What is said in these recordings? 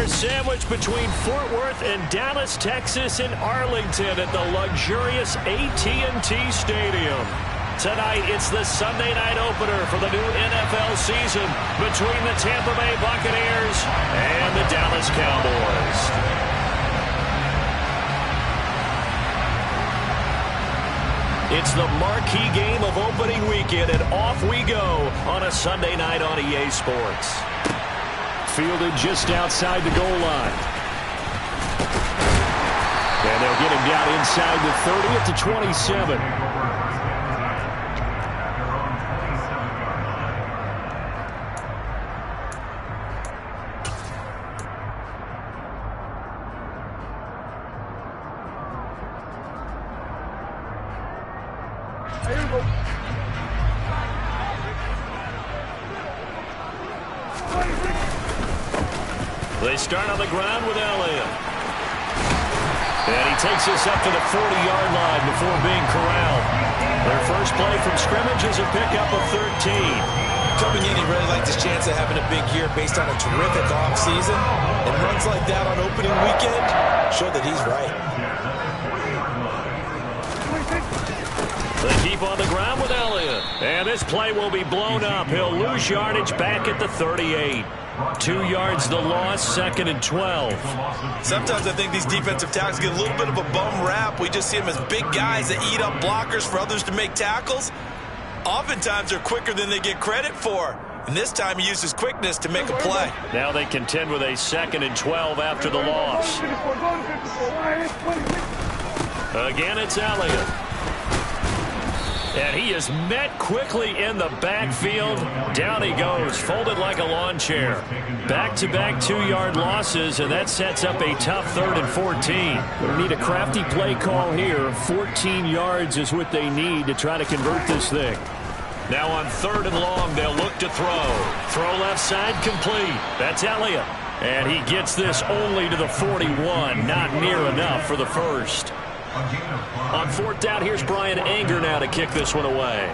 sandwich between Fort Worth and Dallas, Texas, and Arlington at the luxurious AT&T Stadium. Tonight, it's the Sunday night opener for the new NFL season between the Tampa Bay Buccaneers and the Dallas Cowboys. It's the marquee game of opening weekend, and off we go on a Sunday night on EA Sports. Fielded just outside the goal line. And they'll get him down inside the 30 at the 27. They start on the ground with Elliott. And he takes us up to the 40-yard line before being corralled. Their first play from scrimmage is a pickup of 13. Coming in, he really liked his chance of having a big year based on a terrific offseason. And runs like that on opening weekend show that he's right. They keep on the ground with Elliott. And this play will be blown up. He'll lose yardage back at the 38. 2 yards the loss, 2nd and 12. Sometimes I think these defensive tackles get a little bit of a bum rap. We just see them as big guys that eat up blockers for others to make tackles. Oftentimes they're quicker than they get credit for. And this time he uses quickness to make a play. Now they contend with a 2nd and 12 after the loss. Again, it's Elliott. And he is met quickly in the backfield. Down he goes, folded like a lawn chair. Back-to-back 2-yard losses, and that sets up a tough 3rd and 14. They need a crafty play call here. 14 yards is what they need to try to convert this thing. Now on 3rd and long, they'll look to throw. Throw left side complete. That's Elliott. And he gets this only to the 41. Not near enough for the first. On 4th down, here's Brian Anger now to kick this one away.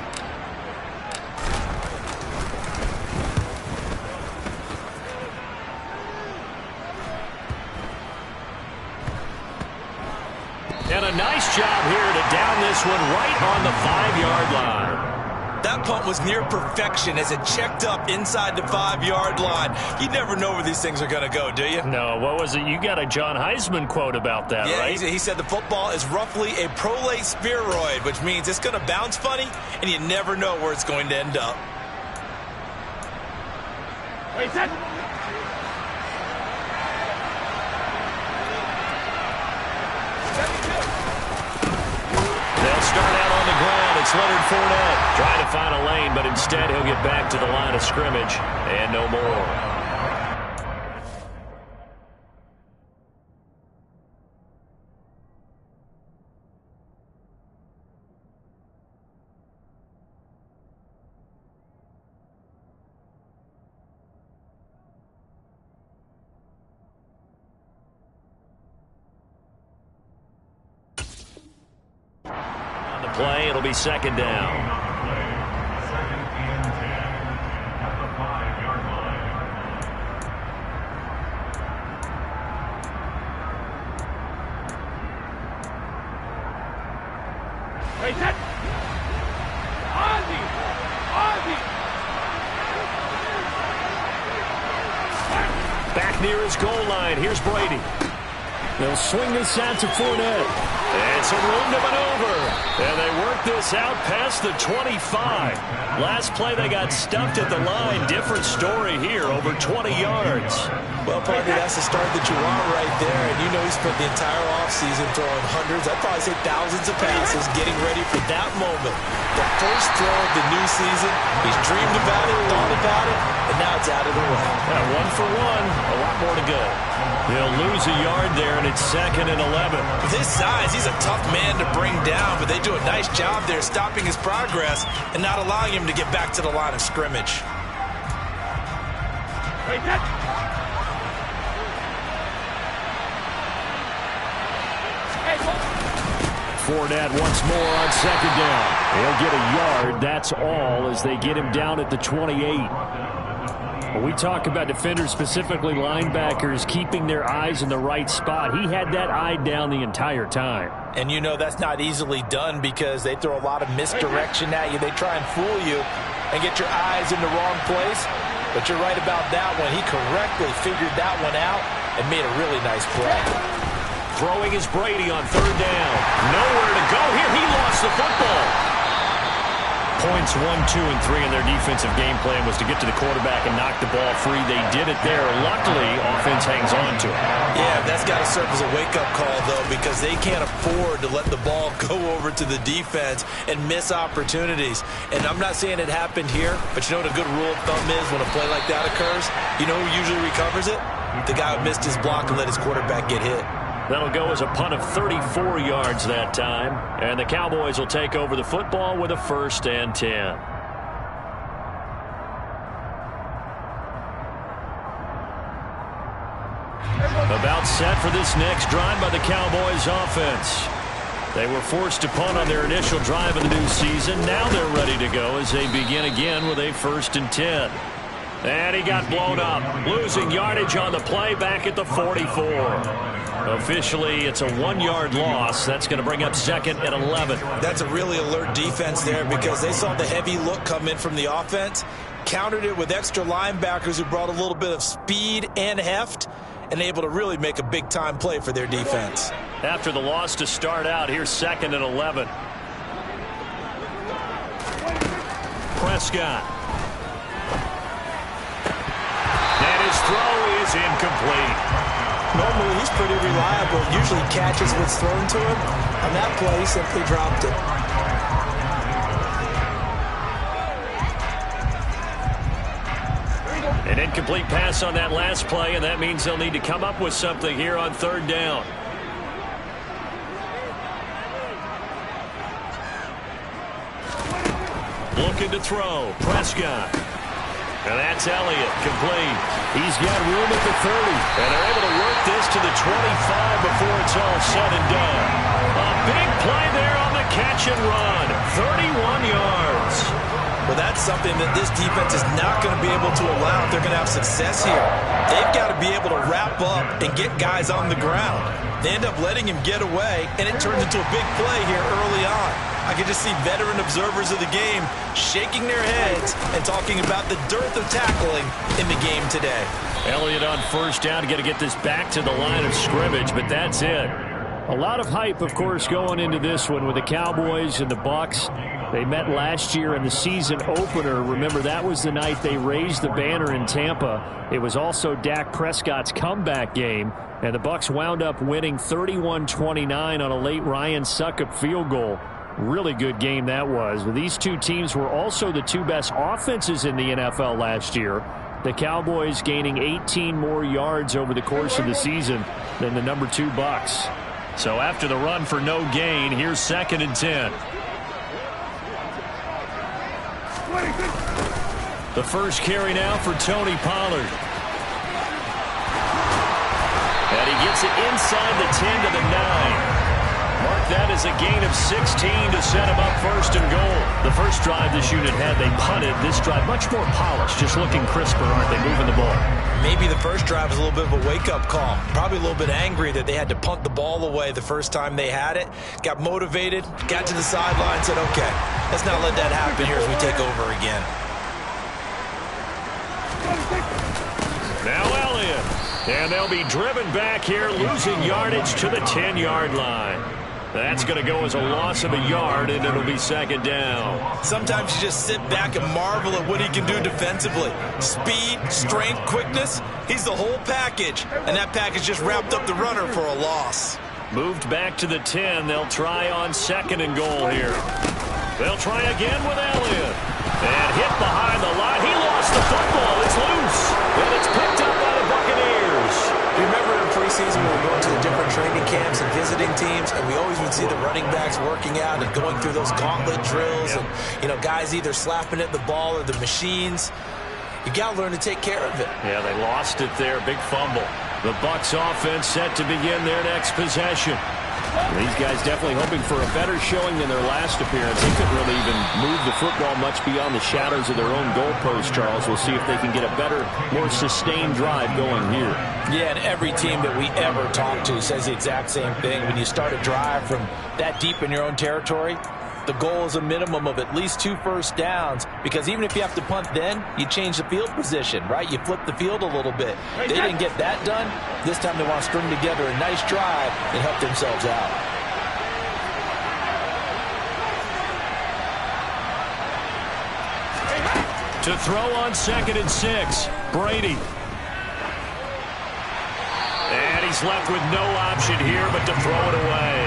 And a nice job here to down this one right on the 5-yard line. That punt was near perfection as it checked up inside the 5-yard line. You never know where these things are going to go, do you? No, what was it? You got a John Heisman quote about that, right? Yeah, he said the football is roughly a prolate spheroid, which means it's going to bounce funny, and you never know where it's going to end up. Hey, set. They'll start out on the ground. It's Leonard Fournette trying to find a lane, but instead he'll get back to the line of scrimmage and no more. Play, it'll be 2nd down. Hey, set. Ozzie! Back near his goal line. Here's Brady. They'll swing this out to Fournette. And some room to maneuver. And they work this out past the 25. Last play they got stuffed at the line. Different story here, over 20 yards. Well, partner, that's the start that you want right there. And you know he spent the entire offseason throwing hundreds, I'd probably say thousands of passes, getting ready for that moment. The first throw of the new season. He's dreamed about it, thought about it, and now it's out of the way. Yeah, 1 for 1. A lot more to go. He'll lose a yard there, and it's 2nd and 11. With his size, he's a tough man to bring down, but they do a nice job there stopping his progress and not allowing him to get back to the line of scrimmage. Hey, set. Fournette once more on 2nd down. He'll get a yard. That's all as they get him down at the 28. When we talk about defenders, specifically linebackers, keeping their eyes in the right spot, he had that eye down the entire time. And you know that's not easily done because they throw a lot of misdirection at you. They try and fool you and get your eyes in the wrong place. But you're right about that one. He correctly figured that one out and made a really nice play. Throwing is Brady on third down. Nowhere to go here. He lost the football. Points 1, 2, and 3 in their defensive game plan was to get to the quarterback and knock the ball free. They did it there. Luckily, offense hangs on to it. Yeah, that's got to serve as a wake-up call, though, because they can't afford to let the ball go over to the defense and miss opportunities. And I'm not saying it happened here, but you know what a good rule of thumb is when a play like that occurs? You know who usually recovers it? The guy who missed his block and let his quarterback get hit. That'll go as a punt of 34 yards that time. And the Cowboys will take over the football with a 1st and 10. About set for this next drive by the Cowboys offense. They were forced to punt on their initial drive of the new season. Now they're ready to go as they begin again with a 1st and 10. And he got blown up, losing yardage on the play back at the 44. Officially, it's a 1-yard loss. That's going to bring up 2nd and 11. That's a really alert defense there because they saw the heavy look come in from the offense, countered it with extra linebackers who brought a little bit of speed and heft, and able to really make a big-time play for their defense. After the loss to start out, here's 2nd and 11. Prescott. And his throw is incomplete. Normally, he's pretty reliable. Usually catches what's thrown to him. On that play, he simply dropped it. An incomplete pass on that last play, and that means they'll need to come up with something here on 3rd down. Looking to throw. Prescott. And that's Elliott, complete. He's got room at the 30, and they're able to work this to the 25 before it's all said and done. A big play there on the catch and run, 31 yards. Well, that's something that this defense is not going to be able to allow if they're going to have success here. They've got to be able to wrap up and get guys on the ground. They end up letting him get away, and it turns into a big play here early on. I can just see veteran observers of the game shaking their heads and talking about the dearth of tackling in the game today. Elliott on 1st down, got to get this back to the line of scrimmage, but that's it. A lot of hype, of course, going into this one with the Cowboys and the Bucs. They met last year in the season opener. Remember, that was the night they raised the banner in Tampa. It was also Dak Prescott's comeback game, and the Bucs wound up winning 31-29 on a late Ryan Succop field goal. Really good game that was. These two teams were also the 2 best offenses in the NFL last year. The Cowboys gaining 18 more yards over the course of the season than the number 2 Bucs. So after the run for no gain, here's 2nd and 10. The first carry now for Tony Pollard. And he gets it inside the 10 to the 9. Mark that as a gain of 16 to set him up 1st and goal. The first drive this unit had, they punted. This drive much more polished, just looking crisper, aren't they, moving the ball? Maybe the first drive was a little bit of a wake-up call. Probably a little bit angry that they had to punt the ball away the first time they had it. Got motivated, got to the sideline, said, okay, let's not let that happen here as we take over again. Now Elliott. And they'll be driven back here, losing yardage to the 10-yard line. That's going to go as a loss of a yard, and it'll be 2nd down. Sometimes you just sit back and marvel at what he can do defensively. Speed, strength, quickness, he's the whole package. And that package just wrapped up the runner for a loss. Moved back to the 10. They'll try on 2nd and goal here. They'll try again with Elliott. And hit behind the line. He lost the football. It's loose. And it's picked up by the Buccaneers. You remember in preseason when we were going to the different training camps and visiting teams, and we always would see the running backs working out and going through those gauntlet drills, and, you know, guys either slapping at the ball or the machines. You got to learn to take care of it. Yeah, they lost it there. Big fumble. The Bucs offense set to begin their next possession. These guys definitely hoping for a better showing than their last appearance. They couldn't really even move the football much beyond the shadows of their own goalpost, Charles. We'll see if they can get a better, more sustained drive going here. Yeah, and every team that we ever talk to says the exact same thing. When you start a drive from that deep in your own territory, the goal is a minimum of at least 2 first downs, because even if you have to punt then, you change the field position, right? You flip the field a little bit. They didn't get that done. This time they want to string together a nice drive and help themselves out. To throw on 2nd and 6, Brady. And he's left with no option here but to throw it away.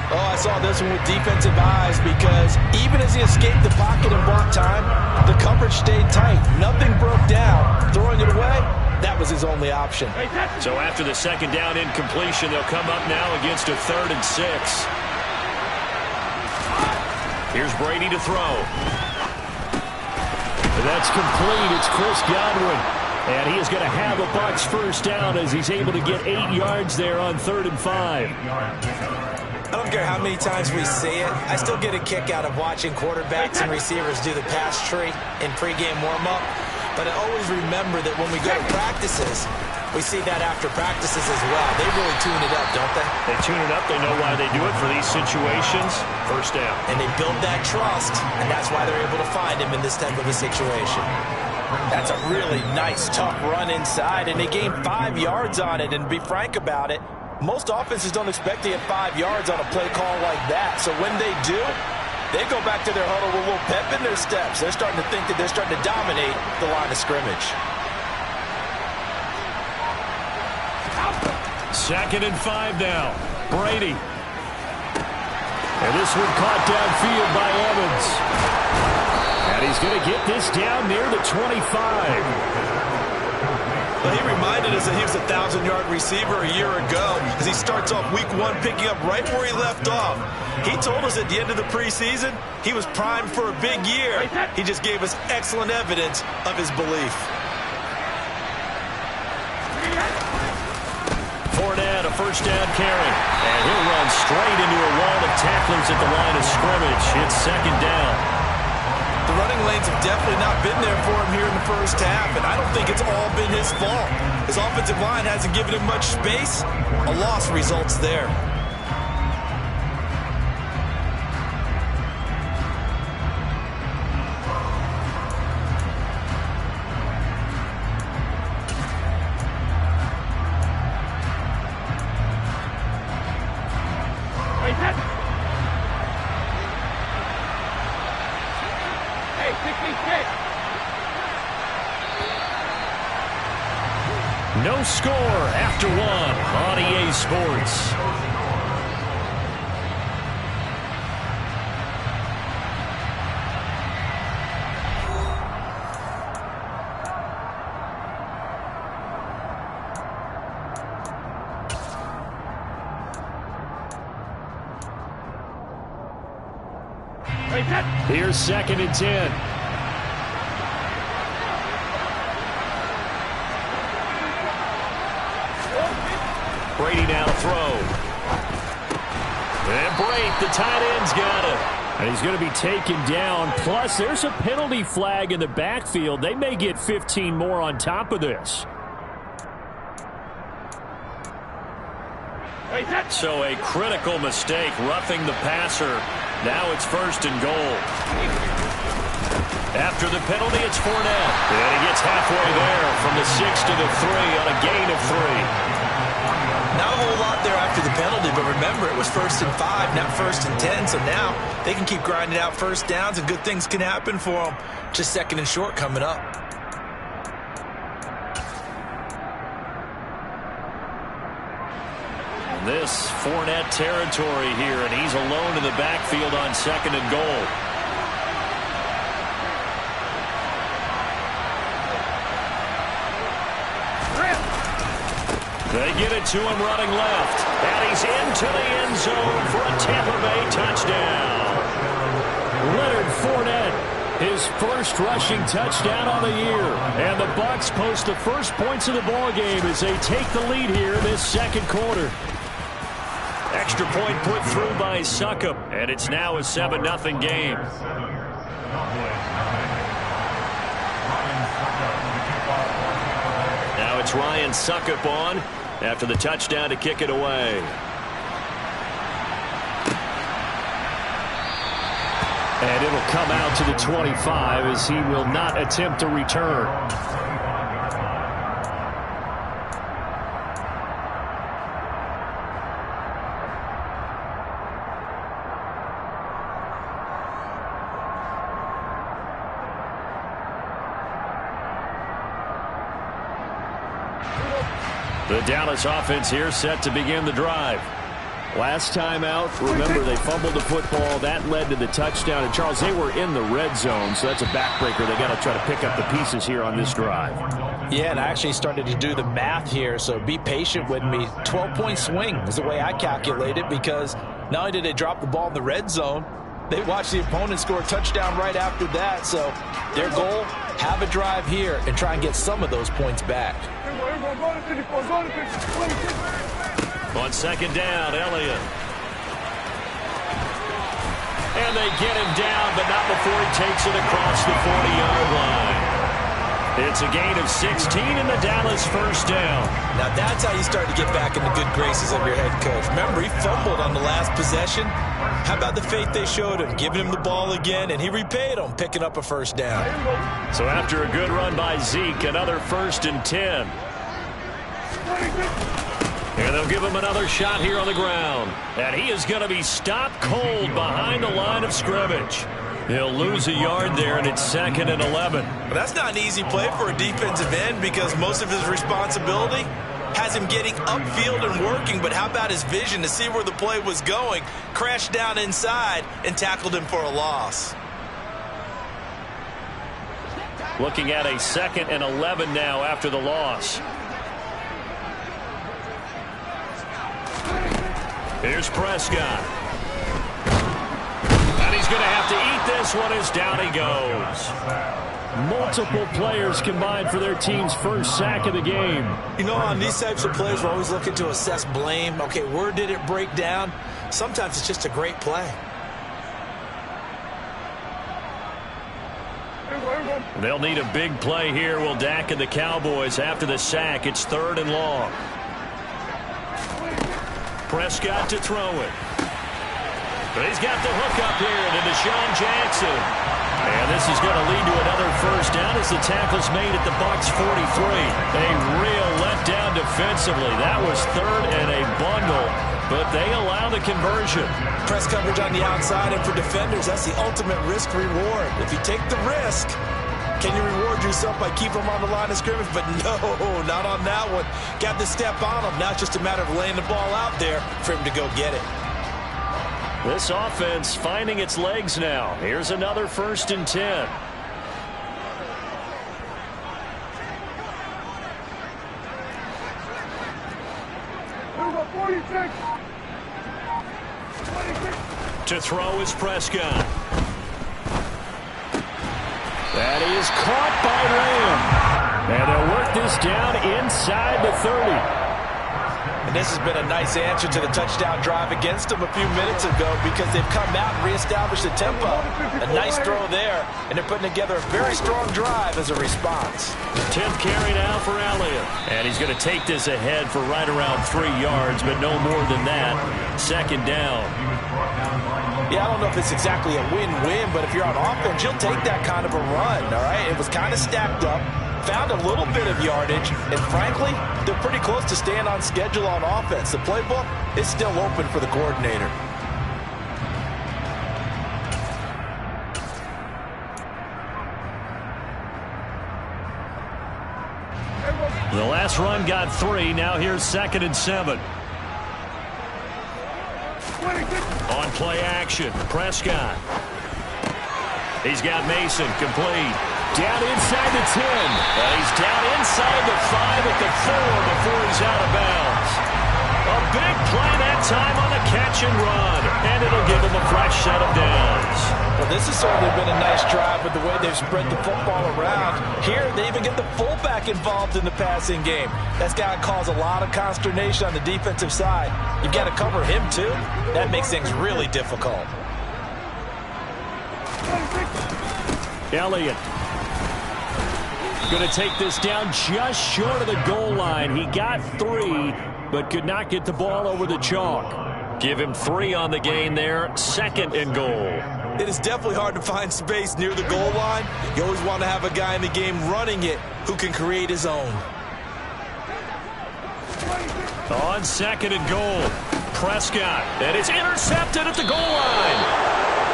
Oh, I saw this one with defensive eyes, because even as he escaped the pocket and bought time, the coverage stayed tight. Nothing broke down. Throwing it away, that was his only option. So after the 2nd down incompletion, they'll come up now against a 3rd and 6. Here's Brady to throw. That's complete. It's Chris Godwin. And he is going to have a Bucs first down as he's able to get 8 yards there on 3rd and 5. I don't care how many times we see it. I still get a kick out of watching quarterbacks and receivers do the pass tree in pregame warm-up. But I always remember that when we go to practices, we see that after practices as well. They really tune it up, don't they? They tune it up. They know why they do it for these situations. First down. And they build that trust, and that's why they're able to find him in this type of a situation. That's a really nice, tough run inside, and they gained 5 yards on it. And to be frank about it, most offenses don't expect to get 5 yards on a play call like that. So when they do, they go back to their huddle with a little pep in their steps. They're starting to think that they're starting to dominate the line of scrimmage. 2nd and 5 now. Brady. And this one caught downfield by Evans. And he's going to get this down near the 25. Well, he reminded us that he was a 1,000-yard receiver a year ago, as he starts off week 1 picking up right where he left off. He told us at the end of the preseason he was primed for a big year. He just gave us excellent evidence of his belief. Fournette, a first down carry. And he'll run straight into a wall of tacklers at the line of scrimmage. It's 2nd down. The running lanes have definitely not been there for him here in the first half, and I don't think it's all been his fault. His offensive line hasn't given him much space. A loss results there. No score after 1 on EA Sports. Here's 2nd and 10. Brady now to throw. And Brate, the tight end's got it. And he's going to be taken down. Plus, there's a penalty flag in the backfield. They may get 15 more on top of this. So a critical mistake, roughing the passer. Now it's 1st and goal. After the penalty, it's Fournette. And he gets halfway there from the 6 to the 3 on a gain of 3. Not a whole lot there after the penalty, but remember, it was 1st and 5, not 1st and 10, so now they can keep grinding out first downs and good things can happen for them. Just 2nd and short coming up. This Fournette territory here, and he's alone in the backfield on 2nd and goal. They get it to him running left, and he's into the end zone for a Tampa Bay touchdown. Leonard Fournette, his first rushing touchdown on the year, and the Bucs post the first points of the ball game as they take the lead here in this 2nd quarter. extra point put through by Succop, and it's now a 7-0 game. Now it's Ryan Succop on after the touchdown to kick it away. And it'll come out to the 25 as he will not attempt to return. The Dallas offense here set to begin the drive. Last time out, remember, they fumbled the football. That led to the touchdown. And, Charles, they were in the red zone, so that's a backbreaker. They got to try to pick up the pieces here on this drive. Yeah, and I actually started to do the math here, so be patient with me. 12-point swing is the way I calculate it, because not only did they drop the ball in the red zone, they watched the opponent score a touchdown right after that. So their goal, have a drive here and try and get some of those points back. On second down, Elliott. And they get him down, but not before he takes it across the 40-yard line. It's a gain of 16 and the Dallas first down. Now that's how you start to get back in the good graces of your head coach. Remember, he fumbled on the last possession. How about the faith they showed him, giving him the ball again, and he repaid them, picking up a first down. So after a good run by Zeke, another 1st and 10. And they'll give him another shot here on the ground. And he is going to be stopped cold behind the line of scrimmage. He'll lose a yard there, and it's 2nd and 11. Well, that's not an easy play for a defensive end, because most of his responsibility has him getting upfield and working. But how about his vision to see where the play was going? Crashed down inside and tackled him for a loss. Looking at a 2nd and 11 now after the loss. Here's Prescott. And he's going to have to eat this one as down he goes. Multiple players combined for their team's first sack of the game. You know, on these types of plays, we're always looking to assess blame. Okay, where did it break down? Sometimes it's just a great play. They'll need a big play here, will Dak and the Cowboys. After the sack, it's 3rd and long. Prescott to throw it. But he's got the hook up here to Deshaun Jackson. And this is going to lead to another first down as the tackle's made at the Bucs 43. A real letdown defensively. That was 3rd and a bundle, but they allow the conversion. Press coverage on the outside, and for defenders, that's the ultimate risk-reward. If you take the risk, can you reward yourself by keeping them on the line of scrimmage? But no, not on that one. Got the step on him. Now it's just a matter of laying the ball out there for him to go get it. This offense finding its legs now. Here's another 1st and 10. To throw is Prescott. That is caught by Lamb. And they'll work this down inside the 30. And this has been a nice answer to the touchdown drive against them a few minutes ago, because they've come out and reestablished the tempo. A nice throw there, and they're putting together a very strong drive as a response. 10th carry now for Elliott. And he's going to take this ahead for right around 3 yards, but no more than that. 2nd down. Yeah, I don't know if it's exactly a win-win, but if you're on offense, you'll take that kind of a run, all right? It was kind of stacked up, found a little bit of yardage, and frankly, they're pretty close to staying on schedule on offense. The playbook is still open for the coordinator. The last run got 3. Now here's 2nd and 7. On play action, Prescott. He's got Mason complete. Down inside the 10. And he's down inside the 5 at the 4 before he's out of bounds. A big play that time on the catch and run. And it'll give him a fresh set of downs. Well, this has certainly been a nice drive with the way they've spread the football around. Here, they even get the fullback involved in the passing game. That's got to cause a lot of consternation on the defensive side. You've got to cover him, too. That makes things really difficult. Elliott going to take this down just short of the goal line. He got 3, but could not get the ball over the chalk. Give him 3 on the gain there. 2nd and goal. It is definitely hard to find space near the goal line. You always want to have a guy in the game running it who can create his own. On 2nd and goal, Prescott. And it's intercepted at the goal line.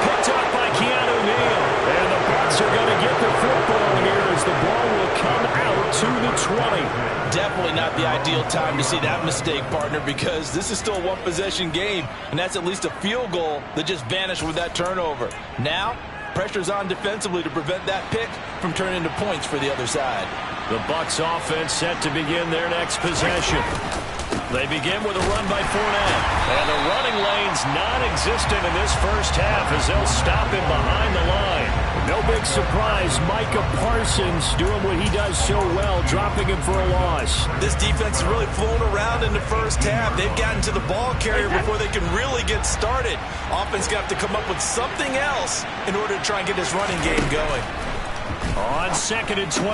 Picked up by Keanu Neal. And the Bucs are going to get the football here as the ball will come out to the 20. Definitely not the ideal time to see that mistake, partner, because this is still a one-possession game, and that's at least a field goal that just vanished with that turnover. Now, pressure's on defensively to prevent that pick from turning into points for the other side. The Bucs offense set to begin their next possession. They begin with a run by Fournette. And the running lane's non-existent in this first half as they'll stop him behind the line. No big surprise. Micah Parsons doing what he does so well, dropping him for a loss. This defense has really flown around in the first half. They've gotten to the ball carrier before they can really get started. Offense got to come up with something else in order to try and get this running game going. On 2nd and 12,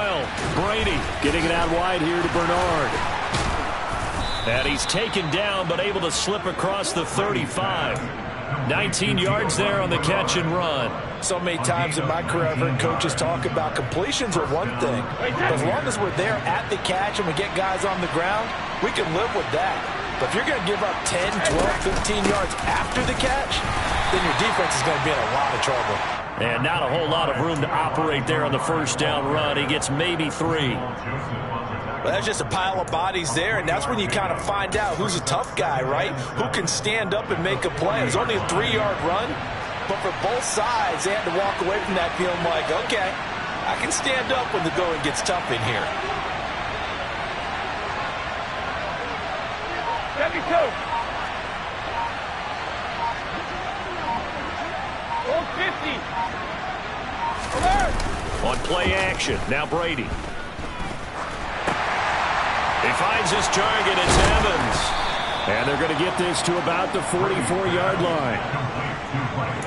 Brady getting it out wide here to Bernard. And he's taken down, but able to slip across the 35. 19 yards there on the catch and run. So many times in my career, I've heard coaches talk about completions are one thing. But as long as we're there at the catch and we get guys on the ground, we can live with that. But if you're going to give up 10, 12, 15 yards after the catch, then your defense is going to be in a lot of trouble. And not a whole lot of room to operate there on the first down run. He gets maybe 3. Well, that's just a pile of bodies there, and that's when you kind of find out who's a tough guy, right? Who can stand up and make a play. It was only a 3-yard run, but for both sides, they had to walk away from that feeling like, okay, I can stand up when the going gets tough in here. 72. Old 50. Alert. On play action, now Brady. He finds his target, it's Evans. And they're going to get this to about the 44-yard line.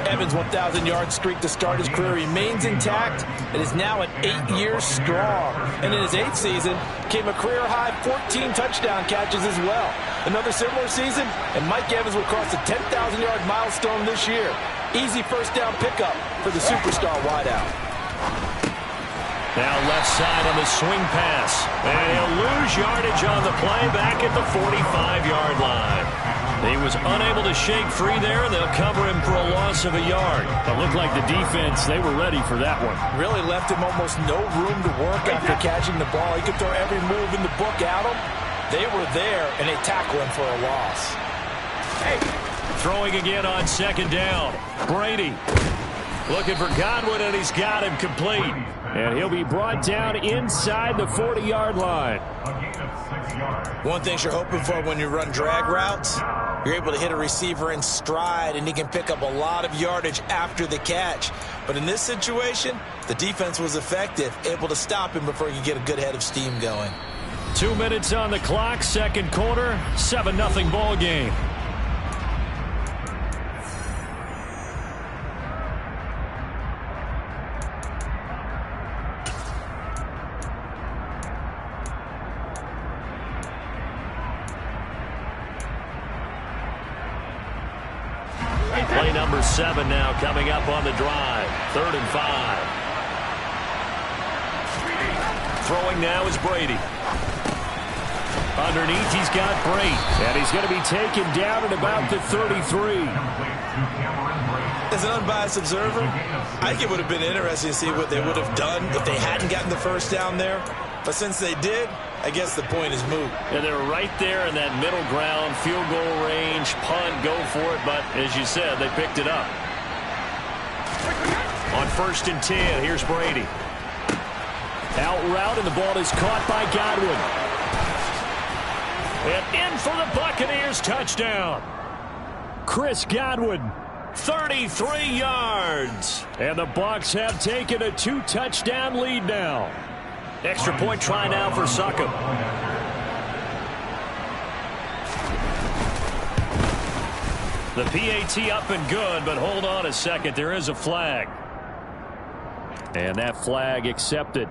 Evans' 1,000-yard streak to start his career remains intact. It is now at 8 years strong. And in his 8th season, came a career-high 14 touchdown catches as well. Another similar season, and Mike Evans will cross the 10,000-yard milestone this year. Easy first down pickup for the superstar wideout. Now left side on the swing pass. And he'll lose yardage on the play back at the 45-yard line. He was unable to shake free there, and they'll cover him for a loss of a yard. It looked like the defense, they were ready for that one. Really left him almost no room to work after catching the ball. He could throw every move in the book at him. They were there, and they tackled him for a loss. Hey. Throwing again on 2nd down. Brady looking for Godwin, and he's got him complete. And he'll be brought down inside the 40-yard line. One thing you're hoping for when you run drag routes, you're able to hit a receiver in stride, and he can pick up a lot of yardage after the catch. But in this situation, the defense was effective, able to stop him before he could get a good head of steam going. 2 minutes on the clock, 2nd quarter, 7-0 ball game. Play number 7 now coming up on the drive. 3rd and 5. Throwing now is Brady. Underneath, he's got Brady. And he's going to be taken down at about the 33. As an unbiased observer, I think it would have been interesting to see what they would have done if they hadn't gotten the first down there. But since they did, I guess the point is moot. And they're right there in that middle ground, field goal range, punt, go for it. But as you said, they picked it up. On 1st and 10, here's Brady. Out route, and the ball is caught by Godwin. And in for the Buccaneers touchdown. Chris Godwin, 33 yards. And the Bucs have taken a 2-touchdown lead now. Extra point try now for Succop. The PAT up and good, but hold on a second. There is a flag. And that flag accepted.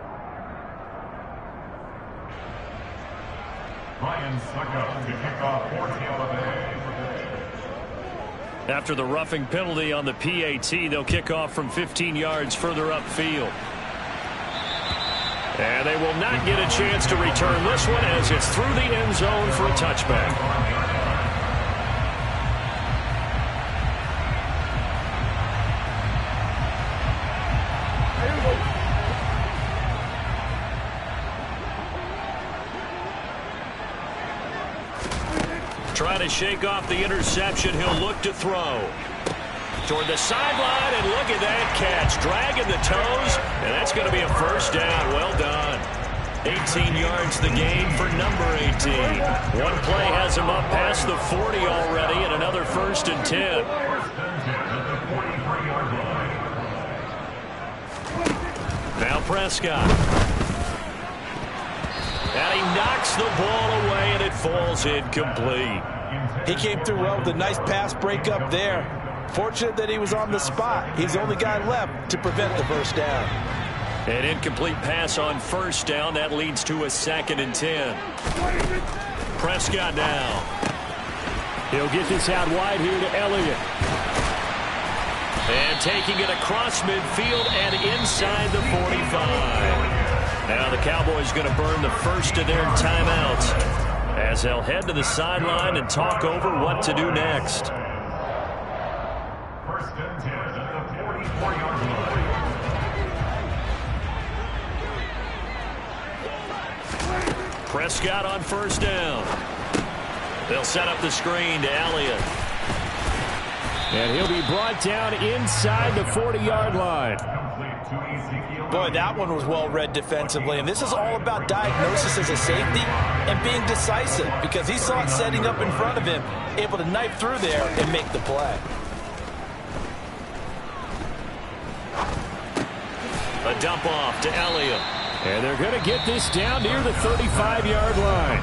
After the roughing penalty on the PAT, they'll kick off from 15 yards further upfield. And they will not get a chance to return this one as it's through the end zone for a touchback. Trying to shake off the interception. He'll look to throw. Toward the sideline, and look at that catch. Dragging the toes, and that's going to be a first down. Well done. 18 yards the gain for number 18. One play has him up past the 40 already, and another 1st and 10. Now Prescott. And he knocks the ball away, and it falls incomplete. He came through well with a nice pass breakup there. Fortunate that he was on the spot. He's the only guy left to prevent the first down. An incomplete pass on first down. That leads to a 2nd and 10. Prescott now. He'll get this out wide here to Elliott. And taking it across midfield and inside the 45. Now the Cowboys going to burn the first of their timeouts as they'll head to the sideline and talk over what to do next. 1st and 10 at the 44-yard line. Prescott on first down. They'll set up the screen to Elliott. And he'll be brought down inside the 40-yard line. Boy, that one was well read defensively, and this is all about diagnosis as a safety and being decisive because he saw it setting up in front of him, able to knife through there and make the play. A dump off to Elliott. And they're going to get this down near the 35-yard line.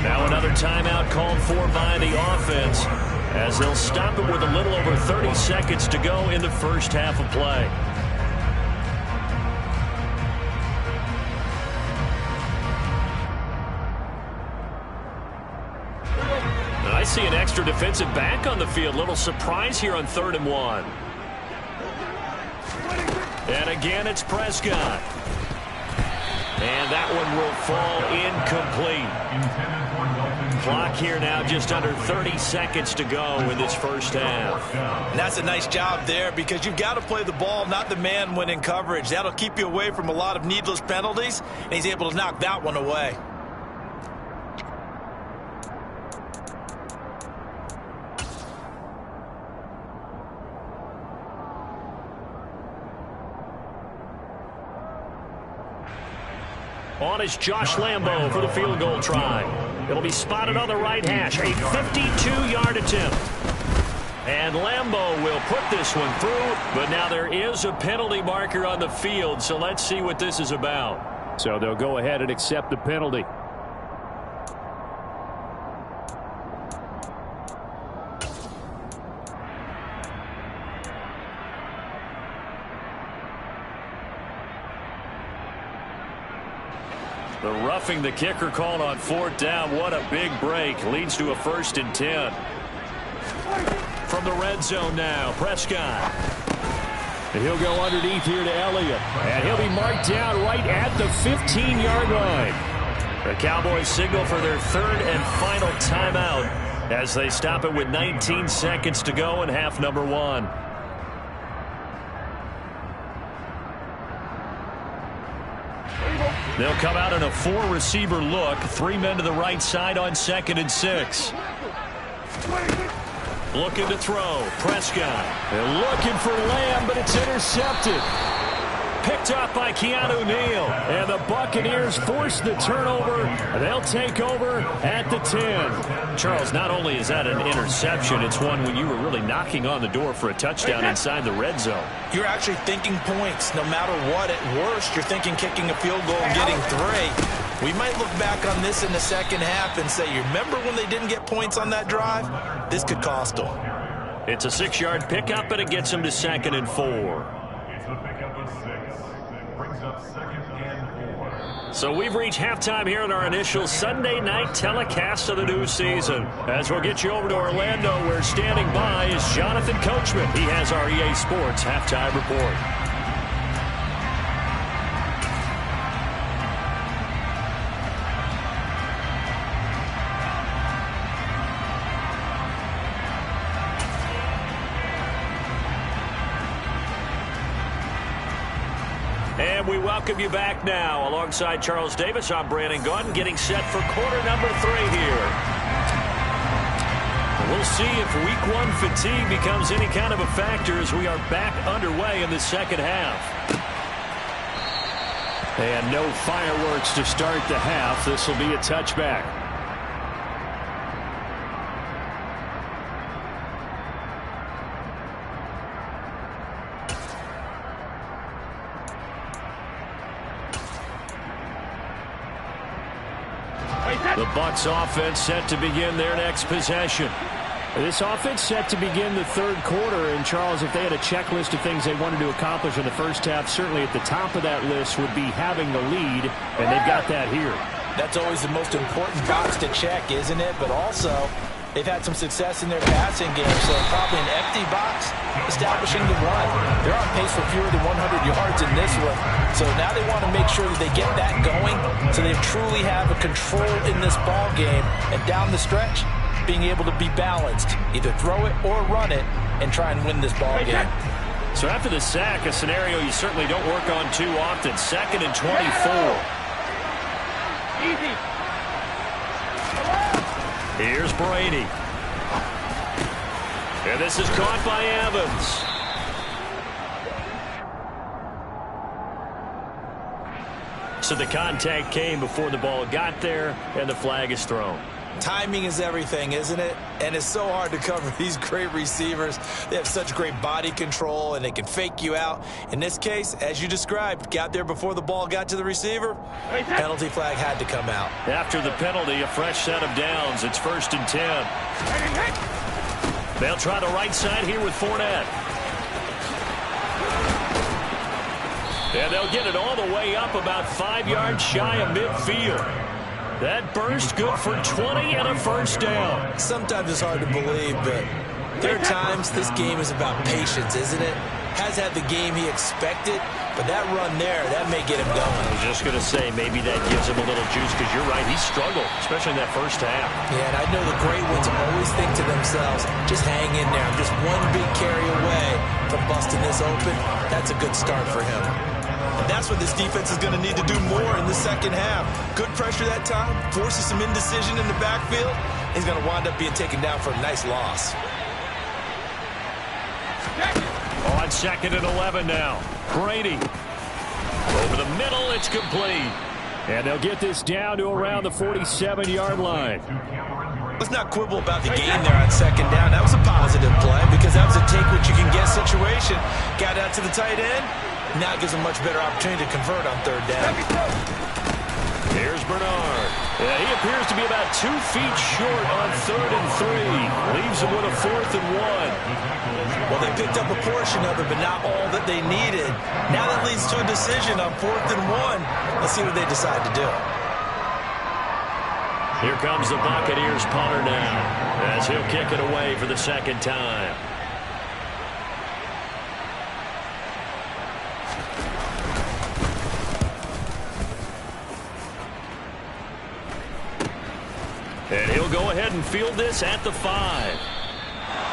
Now another timeout called for by the offense as they'll stop it with a little over 30 seconds to go in the first half of play. I see an extra defensive back on the field. Little surprise here on 3rd and 1. And again, it's Prescott. And that one will fall incomplete. Clock here now just under 30 seconds to go in this first half. And that's a nice job there because you've got to play the ball, not the man when in coverage. That'll keep you away from a lot of needless penalties, and he's able to knock that one away. On is Josh Lambo for the field goal try. It'll be spotted on the right hash. A 52-yard attempt. And Lambo will put this one through, but now there is a penalty marker on the field, so let's see what this is about. So they'll go ahead and accept the penalty. The roughing the kicker called on 4th down. What a big break. Leads to a 1st and 10. From the red zone now, Prescott. And he'll go underneath here to Elliott. And he'll be marked down right at the 15-yard line. The Cowboys signal for their 3rd and final timeout as they stop it with 19 seconds to go in half number 1. They'll come out in a 4-receiver look. 3 men to the right side on 2nd and 6. Looking to throw. Prescott. They're looking for Lamb, but it's intercepted. picked up by Keanu Neal. And the Buccaneers force the turnover. They'll take over at the 10. Charles, not only is that an interception, it's one when you were really knocking on the door for a touchdown inside the red zone. You're actually thinking points. No matter what, at worst, you're thinking kicking a field goal and getting 3. We might look back on this in the second half and say, you remember when they didn't get points on that drive? This could cost them. It's a 6-yard pickup, and it gets them to 2nd and 4. It's a pickup of 6. That brings up 2nd and 4. So we've reached halftime here in our initial Sunday night telecast of the new season. As we'll get you over to Orlando, where standing by is Jonathan Coachman. He has our EA Sports halftime report. And we welcome you back now. Alongside Charles Davis, I'm Brandon Gunn, getting set for quarter number 3 here. We'll see if week 1 fatigue becomes any kind of a factor as we are back underway in the second half. And no fireworks to start the half. This will be a touchback. The Bucs offense set to begin their next possession. This offense set to begin the 3rd quarter. And, Charles, if they had a checklist of things they wanted to accomplish in the first half, certainly at the top of that list would be having the lead, and they've got that here. That's always the most important box to check, isn't it? But also, they've had some success in their passing game, so probably an empty box establishing the run. They're on pace for fewer than 100 yards in this one. So now they want to make sure that they get that going so they truly have a control in this ball game. And down the stretch, being able to be balanced, either throw it or run it, and try and win this ball game. So after the sack, a scenario you certainly don't work on too often. 2nd and 24. Easy. Here's Brady. And this is caught by Evans. So the contact came before the ball got there, and the flag is thrown. Timing is everything, isn't it? And it's so hard to cover these great receivers. They have such great body control, and they can fake you out. In this case, as you described, got there before the ball got to the receiver. Penalty flag had to come out. After the penalty, a fresh set of downs. It's 1st and 10. They'll try the right side here with Fournette. And they'll get it all the way up about 5 yards shy of midfield. That burst good for 20 and a first down. Sometimes it's hard to believe, but there are times this game is about patience, isn't it? Has had the game he expected, but that run there, that may get him going. I was just going to say, maybe that gives him a little juice, because you're right, he struggled, especially in that first half. Yeah, and I know the great ones always think to themselves, just hang in there. I'm just one big carry away from busting this open. That's a good start for him. And that's what this defense is going to need to do more in the second half. Good pressure that time, forces some indecision in the backfield. He's going to wind up being taken down for a nice loss. On 2nd and 11 now. Brady. Over the middle, it's complete. And they'll get this down to around the 47-yard line. Let's not quibble about the gain there on 2nd down. That was a positive play because that was a take-what-you-can-get situation. Got out to the tight end. Now it gives him a much better opportunity to convert on 3rd down. Here's Bernard. Yeah, he appears to be about 2 feet short on 3rd and 3. Leaves him with a 4th and 1. Well, they picked up a portion of it, but not all that they needed. Now that leads to a decision on 4th and 1. Let's see what they decide to do. Here comes the Buccaneers punter now, as he'll kick it away for the 2nd time. And he'll go ahead and field this at the 5.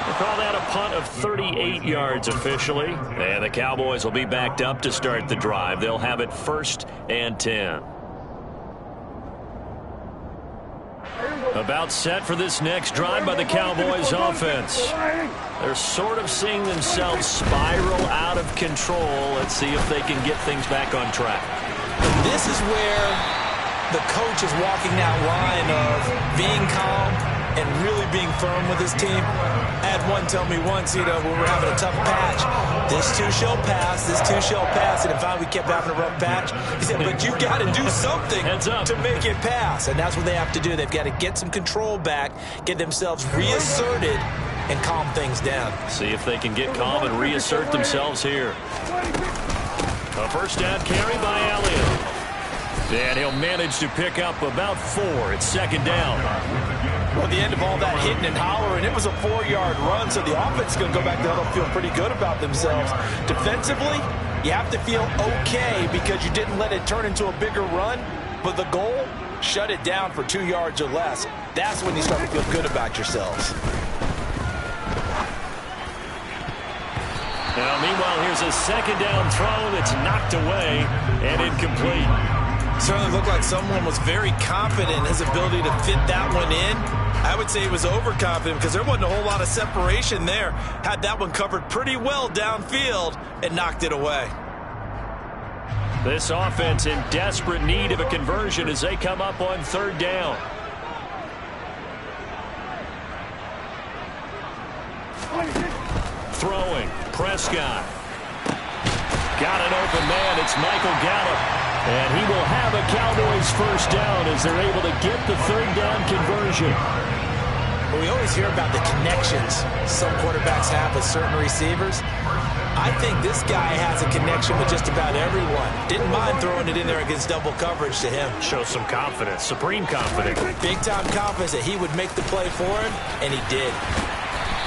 We'll call that a punt of 38 yards officially. And the Cowboys will be backed up to start the drive. They'll have it 1st and 10. About set for this next drive by the Cowboys offense. They're sort of seeing themselves spiral out of control. Let's see if they can get things back on track. This is where the coach is walking that line of being calm and really being firm with his team. I had one tell me once, when we're having a tough patch, this too shall pass, this too shall pass. And finally we kept having a rough patch. He said, but you got to do something to make it pass. And that's what they have to do. They've got to get some control back, get themselves reasserted, and calm things down. See if they can get calm and reassert themselves here. A first down carry by Elliott. And he'll manage to pick up about 4. It's second down. Well, at the end of all that hitting and hollering, it was a 4-yard run, so the offense is going to go back there and feel pretty good about themselves. Defensively, you have to feel okay because you didn't let it turn into a bigger run, but the goal, shut it down for 2 yards or less. That's when you start to feel good about yourselves. Now, meanwhile, here's a second down throw that's knocked away and incomplete. Certainly looked like someone was very confident in his ability to fit that one in. I would say he was overconfident because there wasn't a whole lot of separation there. Had that one covered pretty well downfield and knocked it away. This offense in desperate need of a conversion as they come up on third down. Throwing, Prescott. Got an open man, it's Michael Gallup. And he will have a Cowboys first down as they're able to get the third down conversion. Well, we always hear about the connections some quarterbacks have with certain receivers. I think this guy has a connection with just about everyone. Didn't mind throwing it in there against double coverage to him. Shows some confidence, supreme confidence. Big-time confidence that he would make the play for him, and he did.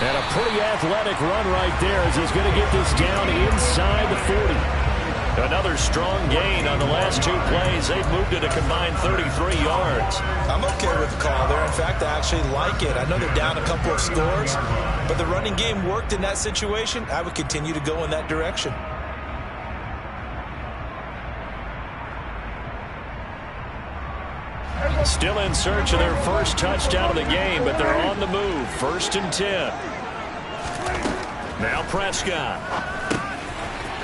And a pretty athletic run right there as he's going to get this down inside the 40. Another strong gain on the last 2 plays. They've moved it a combined 33 yards. I'm okay with the call there. In fact, I actually like it. I know they're down a couple of scores, but the running game worked in that situation. I would continue to go in that direction. Still in search of their first touchdown of the game, but they're on the move. 1st and 10. Now Prescott.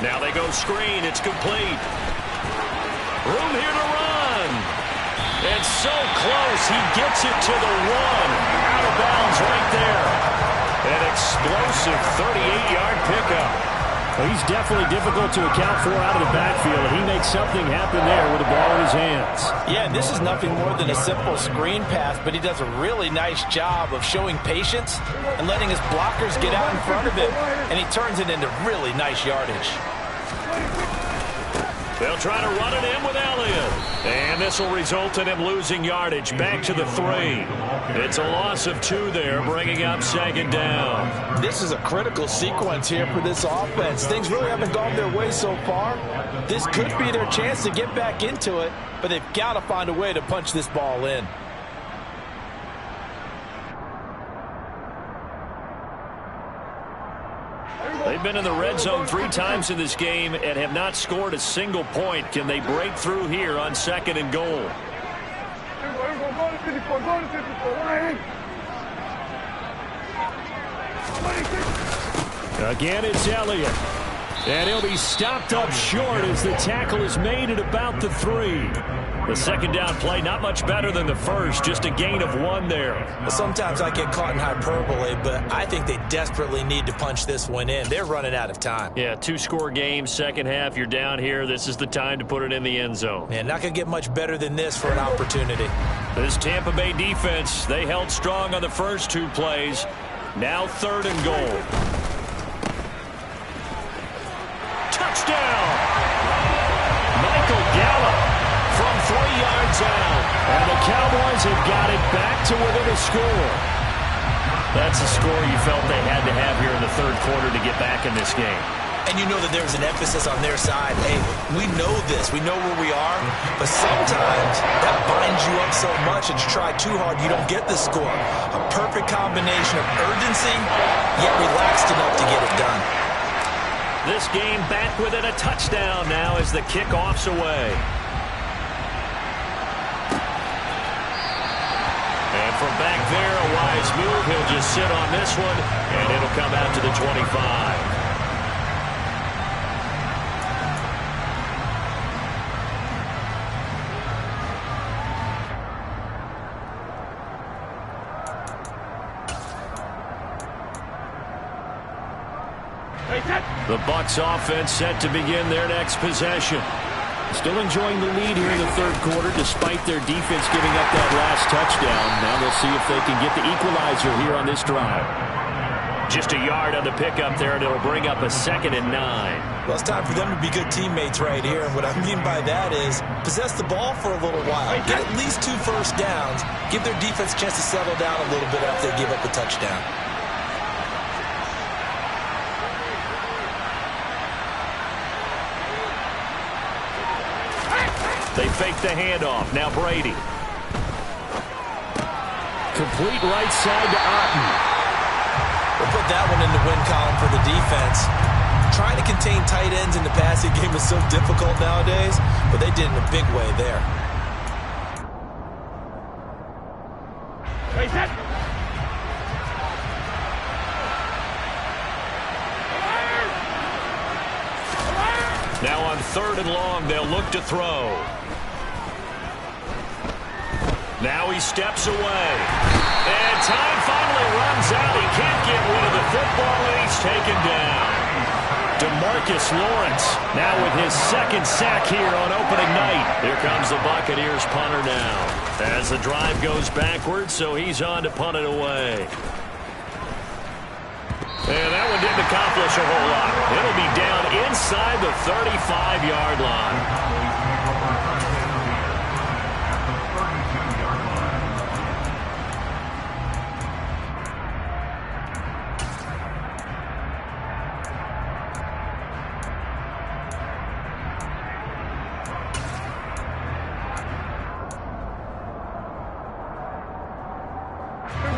Now they go screen. It's complete. Room here to run. And so close. He gets it to the 1. Out of bounds right there. An explosive 38-yard pickup. Well, he's definitely difficult to account for out of the backfield, and he makes something happen there with the ball in his hands. Yeah, this is nothing more than a simple screen pass, but he does a really nice job of showing patience and letting his blockers get out in front of him, and he turns it into really nice yardage. They'll try to run it in with Elliott. And this will result in him losing yardage back to the 3. It's a loss of 2 there, bringing up second down. This is a critical sequence here for this offense. Things really haven't gone their way so far. This could be their chance to get back into it, but they've got to find a way to punch this ball in. They've been in the red zone 3 times in this game and have not scored a single point. Can they break through here on 2nd and goal? Again, it's Elliott. And he'll be stopped up short as the tackle is made at about the 3. The second down play, not much better than the first, just a gain of 1 there. Well, sometimes I get caught in hyperbole, but I think they desperately need to punch this one in. They're running out of time. Yeah, 2-score game, second half, you're down here. This is the time to put it in the end zone. Man, not going to get much better than this for an opportunity. This Tampa Bay defense, they held strong on the first 2 plays. Now 3rd and goal. Touchdown! Michael Gallup from 3 yards out. And the Cowboys have got it back to within a score. That's a score you felt they had to have here in the 3rd quarter to get back in this game. And you know that there was an emphasis on their side. Hey, we know this. We know where we are. But sometimes that binds you up so much that you try too hard, you don't get the score. A perfect combination of urgency, yet relaxed enough to get it done. This game back within a touchdown now as the kickoff's away. And from back there, a wise move. He'll just sit on this one, and it'll come out to the 25. The Bucs offense set to begin their next possession. Still enjoying the lead here in the third quarter despite their defense giving up that last touchdown. Now they'll see if they can get the equalizer here on this drive. Just a yard on the pickup there, and it'll bring up a 2nd and 9. Well, it's time for them to be good teammates right here. And what I mean by that is possess the ball for a little while. Get at least 2 first downs. Give their defense a chance to settle down a little bit after they give up a touchdown. They fake the handoff. Now Brady. Complete right side to Otten. We'll put that one in the win column for the defense. Trying to contain tight ends in the passing game is so difficult nowadays, but they did it in a big way there. Now on 3rd and long, they'll look to throw. Now he steps away. And time finally runs out. He can't get rid of the football, and he's taken down. DeMarcus Lawrence now with his 2nd sack here on opening night. Here comes the Buccaneers punter now. As the drive goes backwards, so he's on to punt it away. And that one didn't accomplish a whole lot. It'll be down inside the 35-yard line.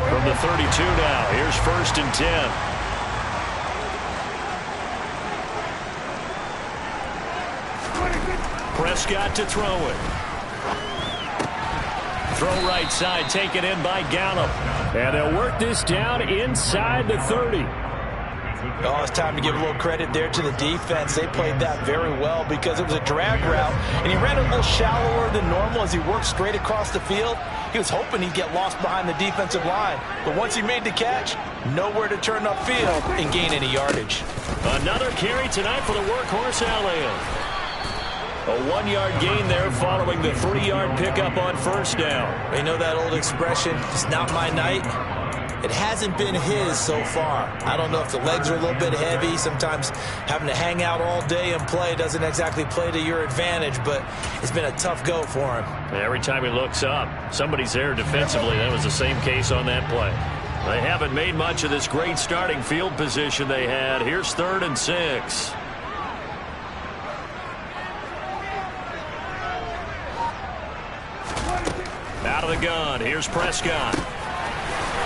From the 32 now, here's 1st and 10. Prescott to throw it. Throw right side, taken in by Gallup. And they'll work this down inside the 30. Oh, it's time to give a little credit there to the defense. They played that very well because it was a drag route, and he ran a little shallower than normal as he worked straight across the field. He was hoping he'd get lost behind the defensive line, but once he made the catch, nowhere to turn upfield and gain any yardage. Another carry tonight for the workhorse Elliott. A 1-yard gain there following the 3-yard pickup on 1st down. You know that old expression, it's not my night? It hasn't been his so far. I don't know if the legs are a little bit heavy. Sometimes having to hang out all day and play doesn't exactly play to your advantage, but it's been a tough go for him. Every time he looks up, somebody's there defensively. That was the same case on that play. They haven't made much of this great starting field position they had. Here's 3rd and 6. Out of the gun. Here's Prescott.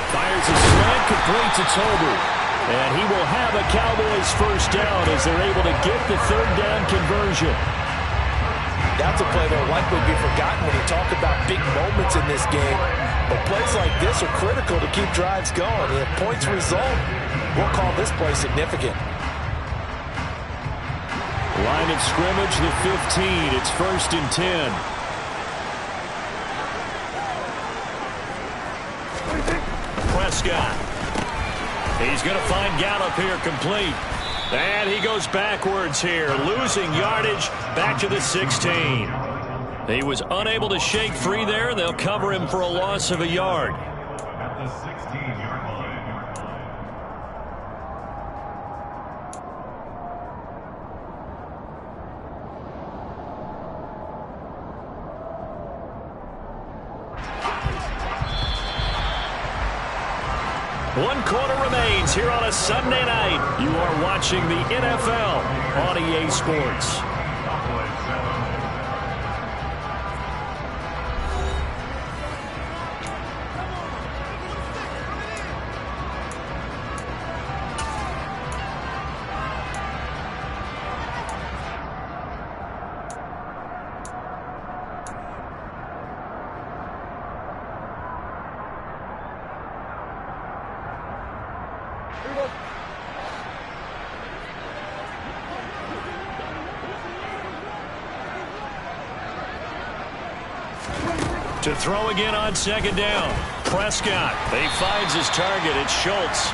Fires a slant, complete to Toby. And he will have a Cowboys 1st down as they're able to get the 3rd down conversion. That's a play that will likely be forgotten when you talk about big moments in this game. But plays like this are critical to keep drives going. If points result, we'll call this play significant. Line of scrimmage, the 15. It's 1st and 10. Prescott. He's going to find Gallup here complete. And he goes backwards here, losing yardage back to the 16. He was unable to shake free there. They'll cover him for a loss of a yard. At the 16-yard line. One quarter remains here on a Sunday night. You are watching the NFL on EA Sports. To throw again on second down. Prescott. He finds his target. It's Schultz.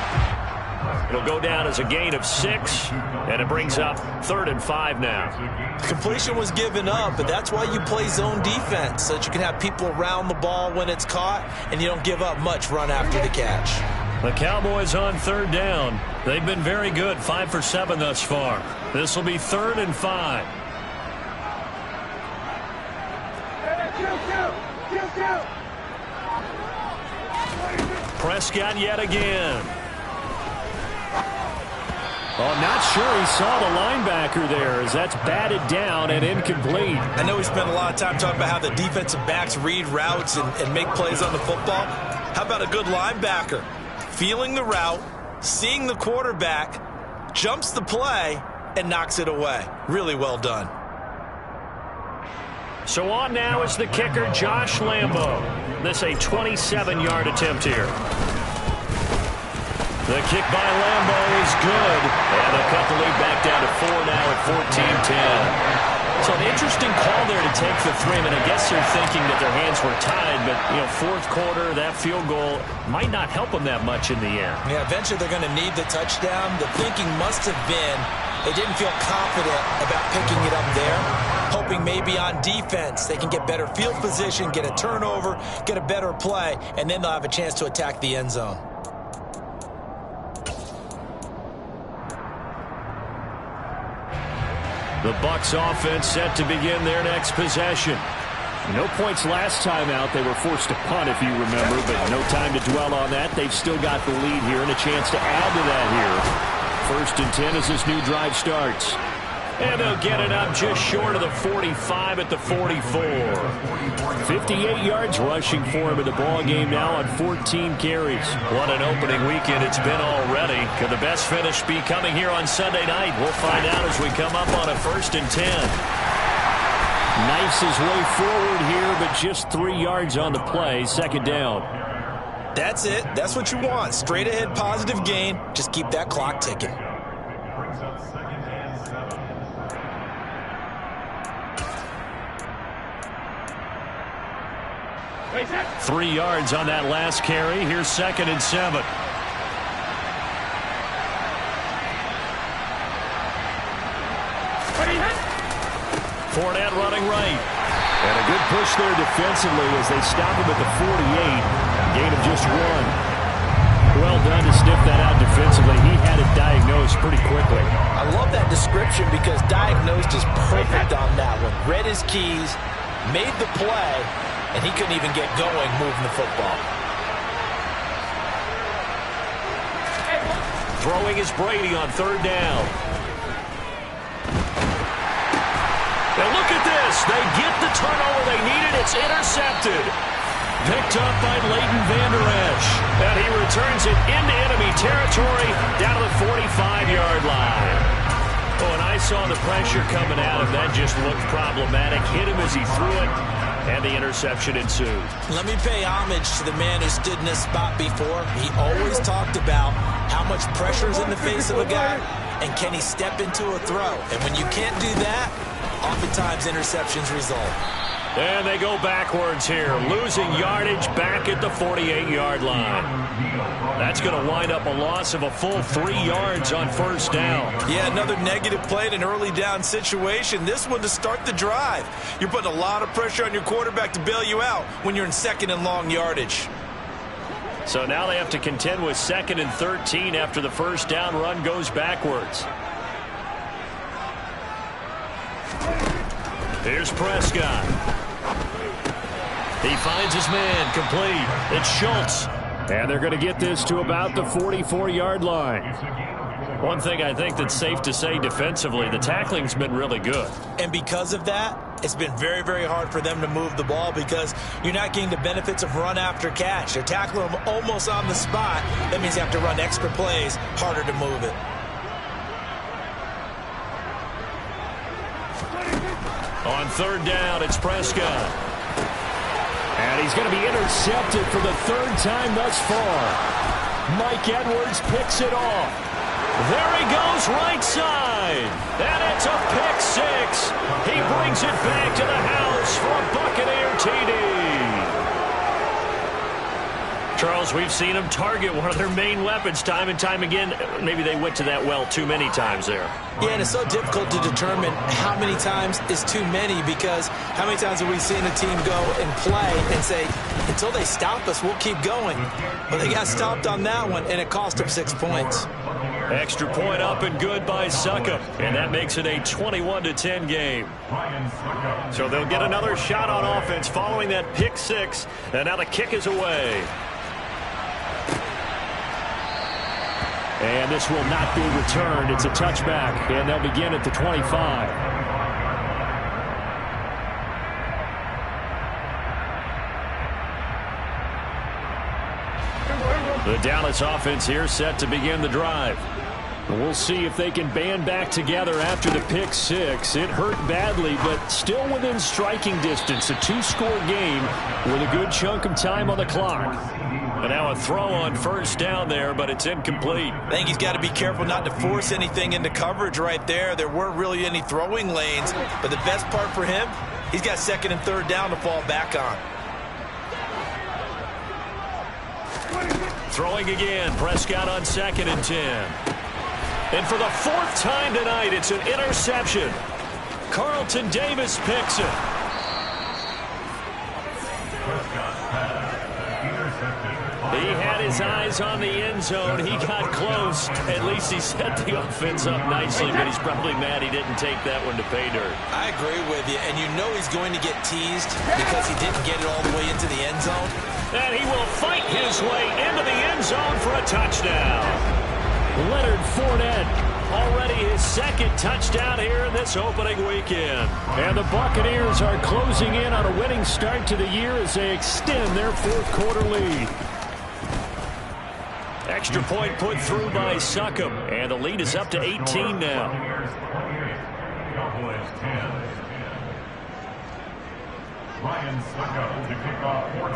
It'll go down as a gain of 6, and it brings up 3rd and 5 now. Completion was given up, but that's why you play zone defense, so that you can have people around the ball when it's caught, and you don't give up much run after the catch. The Cowboys on 3rd down. They've been very good, 5 for 7 thus far. This will be 3rd and 5. Prescott yet again. Oh, not sure he saw the linebacker there, as that's batted down and incomplete. I know we spent a lot of time talking about how the defensive backs read routes and make plays on the football. How about a good linebacker? Feeling the route, seeing the quarterback, jumps the play, and knocks it away. Really well done. So on now is the kicker, Josh Lambo. This a 27-yard attempt here. The kick by Lambo is good. And they cut the lead back down to 4 now at 14-10. So an interesting call there to take the 3. I mean, I guess they're thinking that their hands were tied, but, you know, 4th quarter, that field goal might not help them that much in the end. Yeah, eventually they're going to need the touchdown. The thinking must have been they didn't feel confident about picking it up there, hoping maybe on defense they can get better field position, get a turnover, get a better play, and then they'll have a chance to attack the end zone. The Bucs offense set to begin their next possession. No points last time out. They were forced to punt, if you remember, but no time to dwell on that. They've still got the lead here and a chance to add to that here. 1st and 10 as this new drive starts. And they'll get it up just short of the 45 at the 44. 58 yards rushing for him in the ball game now on 14 carries. What an opening weekend it's been already. Could the best finish be coming here on Sunday night? We'll find out as we come up on a 1st and 10. Knifes his way forward here, but just 3 yards on the play. 2nd down. That's it. That's what you want. Straight ahead positive gain. Just keep that clock ticking. 3 yards on that last carry. Here's 2nd and 7. Fournette running right. And a good push there defensively as they stop him at the 48. Gain of just 1. Well done to sniff that out defensively. He had it diagnosed pretty quickly. I love that description because diagnosed is perfect on that one. Read his keys, made the play, and he couldn't even get going moving the football. Throwing is Brady on 3rd down. Now look at this. They get the turnover they needed. It's intercepted. Picked up by Leighton Vander Esch. And he returns it into enemy territory down to the 45-yard line. Oh, and I saw the pressure coming at him. That just looked problematic. Hit him as he threw it. And the interception ensued. Let me pay homage to the man who stood in this spot before. He always talked about how much pressure is in the face of a guy and can he step into a throw. And when you can't do that, oftentimes interceptions result. And they go backwards here, losing yardage back at the 48-yard line. That's going to wind up a loss of a full 3 yards on 1st down. Yeah, another negative play in an early down situation. This one to start the drive. You're putting a lot of pressure on your quarterback to bail you out when you're in 2nd and long yardage. So now they have to contend with 2nd and 13 after the 1st down run goes backwards. Here's Prescott. He finds his man complete. It's Schultz. And they're going to get this to about the 44-yard line. One thing I think that's safe to say defensively, the tackling's been really good. And because of that, it's been very, very hard for them to move the ball because you're not getting the benefits of run after catch. They're tackling them almost on the spot. That means you have to run extra plays, harder to move it. On 3rd down, it's Prescott. And he's going to be intercepted for the 3rd time thus far. Mike Edwards picks it off. There he goes right side. And it's a pick six. He brings it back to the house for a Buccaneer TD. Charles, we've seen them target one of their main weapons time and time again. Maybe they went to that well too many times there. Yeah, and it's so difficult to determine how many times is too many, because how many times have we seen a team go and play and say, until they stop us, we'll keep going. But they got stopped on that one, and it cost them 6 points. Extra point up and good by Succop, and that makes it a 21-10 game. So they'll get another shot on offense following that pick six, and now the kick is away. And this will not be returned. It's a touchback, and they'll begin at the 25. The Dallas offense here set to begin the drive. We'll see if they can band back together after the pick six. It hurt badly, but still within striking distance. A two-score game with a good chunk of time on the clock. And now a throw on first down there, but it's incomplete. I think he's got to be careful not to force anything into coverage right there. There weren't really any throwing lanes, but the best part for him, he's got second and third down to fall back on. Throwing again, Prescott on 2nd and 10. And for the fourth time tonight, it's an interception. Carlton Davis picks it. He had his eyes on the end zone. He got close. At least he set the offense up nicely, but he's probably mad he didn't take that one to pay dirt. I agree with you, and you know he's going to get teased because he didn't get it all the way into the end zone. And he will fight his way into the end zone for a touchdown. Leonard Fournette, already his second touchdown here in this opening weekend. And the Buccaneers are closing in on a winning start to the year as they extend their fourth quarter lead. Extra point put through by Succop, and the lead is up to 18 now.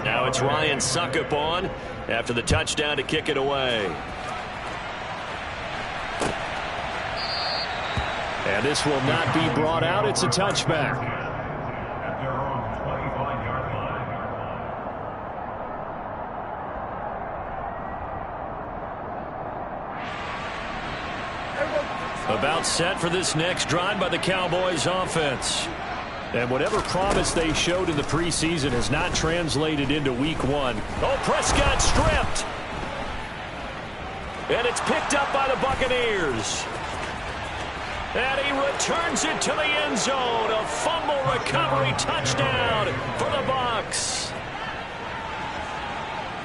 Now it's Ryan Succop on after the touchdown to kick it away. And this will not be brought out. It's a touchback. About set for this next drive by the Cowboys offense. And whatever promise they showed in the preseason has not translated into week one. Oh, Prescott stripped. And it's picked up by the Buccaneers. And he returns it to the end zone. A fumble recovery touchdown for the Bucs.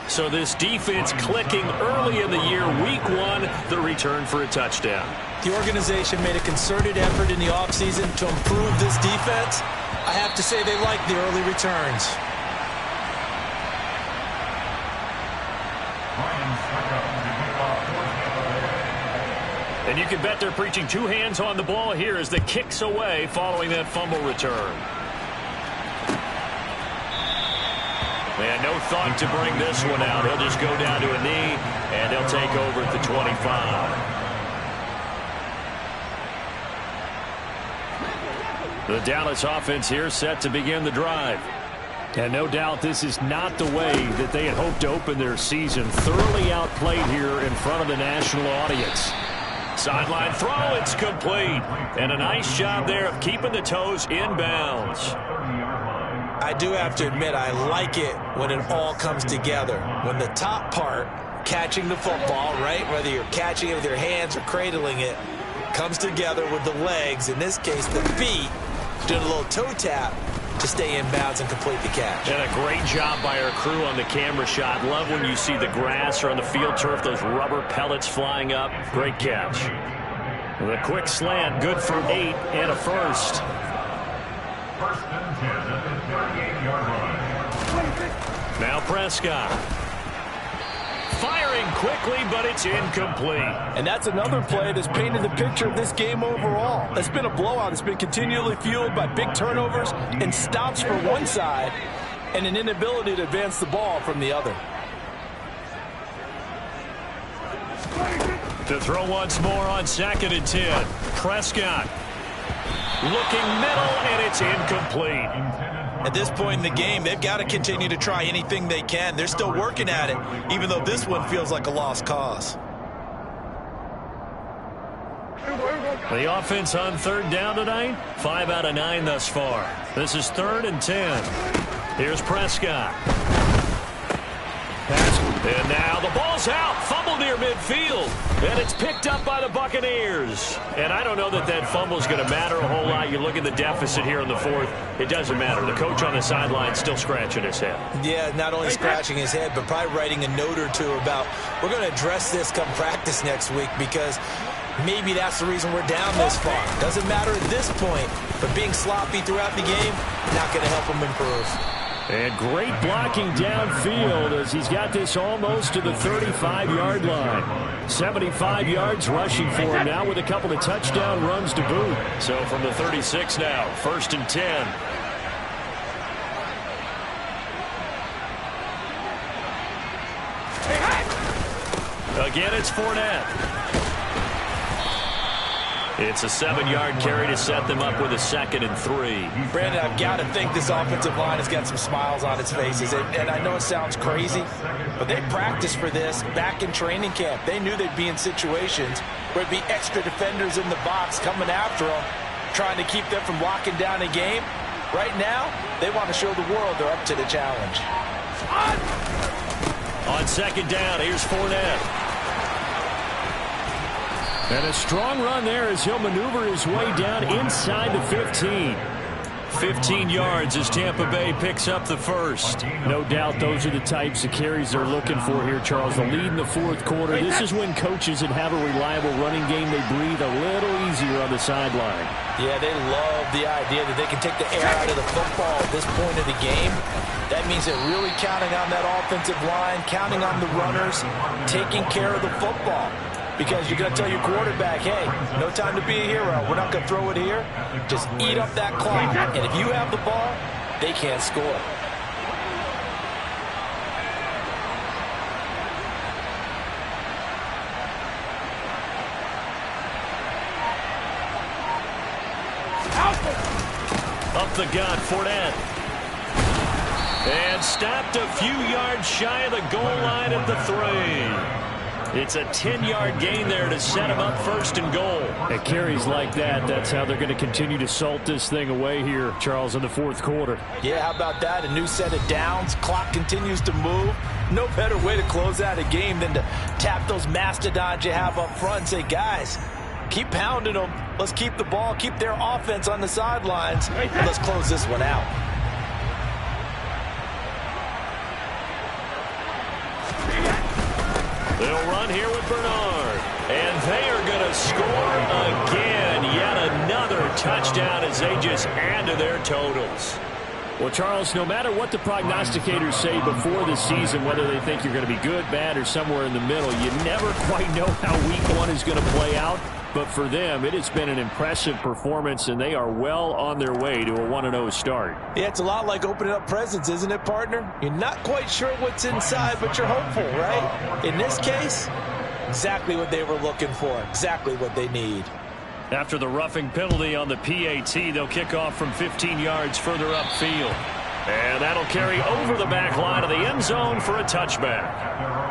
So this defense clicking early in the year. Week one, the return for a touchdown. The organization made a concerted effort in the offseason to improve this defense. I have to say they like the early returns. And you can bet they're preaching two hands on the ball here as the kick's away following that fumble return. And no thought to bring this one out. He'll just go down to a knee, and they'll take over at the 25. The Dallas offense here set to begin the drive. And no doubt this is not the way that they had hoped to open their season. Thoroughly outplayed here in front of the national audience. Sideline throw, it's complete. And a nice job there of keeping the toes in bounds. I do have to admit, I like it when it all comes together. When the top part, catching the football, right, whether you're catching it with your hands or cradling it, comes together with the legs, in this case the feet, doing a little toe tap to stay in bounds and complete the catch. And a great job by our crew on the camera shot. Love when you see the grass or on the field turf, those rubber pellets flying up. Great catch. The quick slant, good for 8 and a first. First and 10 at the 38-yard line. Now Prescott. Firing quickly, but it's incomplete. And that's another play that's painted the picture of this game overall. It's been a blowout. It's been continually fueled by big turnovers and stops for one side and an inability to advance the ball from the other. To throw once more on 2nd and 10. Prescott looking middle, and it's incomplete. At this point in the game, they've got to continue to try anything they can. They're still working at it, even though this one feels like a lost cause. The offense on 3rd down tonight, 5 out of 9 thus far. This is 3rd and 10. Here's Prescott. And now the ball's out. Fumble near midfield. And it's picked up by the Buccaneers. And I don't know that that fumble is going to matter a whole lot. You look at the deficit here in the 4th. It doesn't matter. The coach on the sideline still scratching his head. Yeah, not only scratching his head, but probably writing a note or two about, we're going to address this come practice next week, because maybe that's the reason we're down this far. Doesn't matter at this point, but being sloppy throughout the game, not going to help him improve. And great blocking downfield as he's got this almost to the 35-yard line. 75 yards rushing for him now with a couple of touchdown runs to boot. So from the 36 now, 1st and 10. Again, it's Fournette. It's a 7-yard carry to set them up with a 2nd and 3. Brandon, I've got to think this offensive line has got some smiles on its faces. And I know it sounds crazy, but they practiced for this back in training camp. They knew they'd be in situations where it'd be extra defenders in the box coming after them, trying to keep them from locking down a game. Right now, they want to show the world they're up to the challenge. On 2nd down, here's Fournette. And a strong run there as he'll maneuver his way down inside the 15. 15 yards as Tampa Bay picks up the 1st. No doubt those are the types of carries they're looking for here, Charles. The lead in the 4th quarter. This is when coaches that have a reliable running game, they breathe a little easier on the sideline. Yeah, they love the idea that they can take the air out of the football at this point of the game. That means they're really counting on that offensive line, counting on the runners, taking care of the football. Because you're going to tell your quarterback, hey, no time to be a hero. We're not going to throw it here. Just eat up that clock. And if you have the ball, they can't score. Up the gut, Fournette. And stopped a few yards shy of the goal line at the 3. It's a 10-yard gain there to set him up 1st and goal. At carries like that, that's how they're going to continue to salt this thing away here, Charles, in the 4th quarter. Yeah, how about that? A new set of downs. Clock continues to move. No better way to close out a game than to tap those mastodons you have up front and say, guys, keep pounding them. Let's keep the ball, keep their offense on the sidelines, and let's close this one out. They'll run here with Bernard. And they are going to score again. Yet another touchdown as they just add to their totals. Well, Charles, no matter what the prognosticators say before the season, whether they think you're going to be good, bad, or somewhere in the middle, you never quite know how week 1 is going to play out. But for them, it has been an impressive performance, and they are well on their way to a 1-0 start. Yeah, it's a lot like opening up presents, isn't it, partner? You're not quite sure what's inside, but you're hopeful, right? In this case, exactly what they were looking for, exactly what they need. After the roughing penalty on the PAT, they'll kick off from 15 yards further upfield. And that'll carry over the back line of the end zone for a touchback.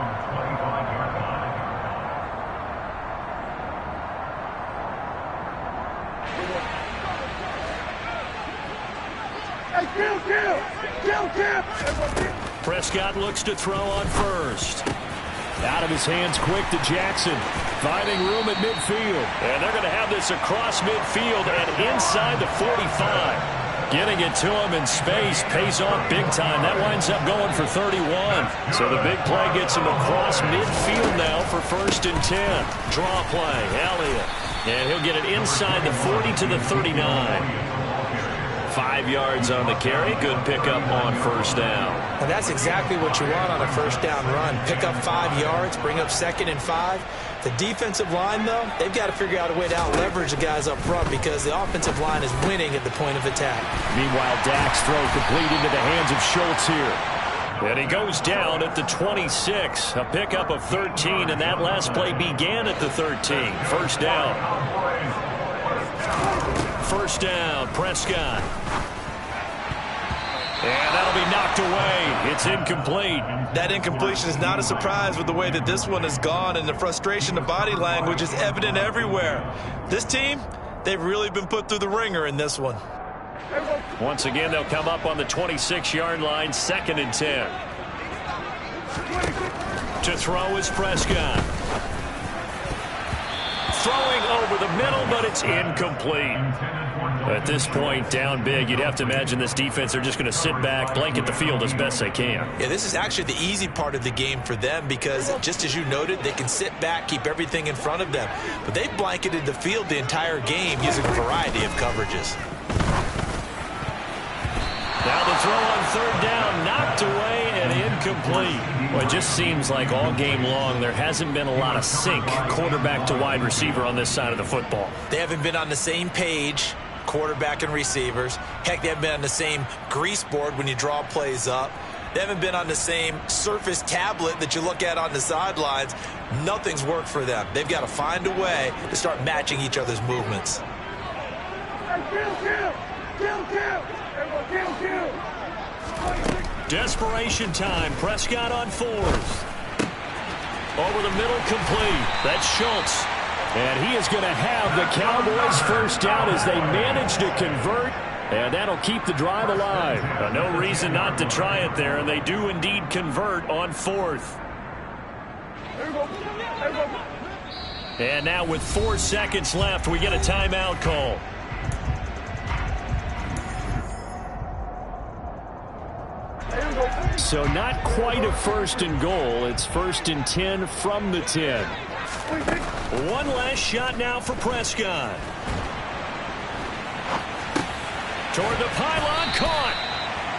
Prescott looks to throw on 1st. Out of his hands quick to Jackson. Finding room at midfield. And they're going to have this across midfield and inside the 45. Getting it to him in space pays off big time. That winds up going for 31. So the big play gets him across midfield now for 1st and 10. Draw play, Elliott. And he'll get it inside the 40 to the 39. 5 yards on the carry. Good pickup on 1st down. And that's exactly what you want on a 1st down run. Pick up 5 yards, bring up 2nd and 5. The defensive line, though, they've got to figure out a way to out-leverage the guys up front because the offensive line is winning at the point of attack. Meanwhile, Dak's throw complete into the hands of Schultz here. And he goes down at the 26. A pickup of 13, and that last play began at the 13. First down. First down, Prescott. And that'll be knocked away. It's incomplete. That incompletion is not a surprise with the way that this one has gone, and the frustration, the body language is evident everywhere. This team, they've really been put through the ringer in this one. Once again, they'll come up on the 26-yard line, 2nd and 10. To throw is Prescott. Throwing over the middle, but it's incomplete. At this point, down big, you'd have to imagine this defense, they're just going to sit back, blanket the field as best they can. Yeah, this is actually the easy part of the game for them because, just as you noted, they can sit back, keep everything in front of them. But they've blanketed the field the entire game using a variety of coverages. Now the throw on 3rd down, knocked away and incomplete. Well, it just seems like all game long there hasn't been a lot of sync quarterback to wide receiver on this side of the football. They haven't been on the same page, quarterback and receivers. Heck, they haven't been on the same grease board when you draw plays up. They haven't been on the same Surface tablet that you look at on the sidelines. Nothing's worked for them. They've got to find a way to start matching each other's movements. Desperation time. Prescott on 4th. Over the middle, complete. That's Schultz. And he is going to have the Cowboys first down as they manage to convert. And that'll keep the drive alive. No reason not to try it there, and they do indeed convert on 4th. And now with 4 seconds left, we get a timeout call. So not quite a 1st and goal. It's 1st and 10 from the 10. One last shot now for Prescott. Toward the pylon, caught.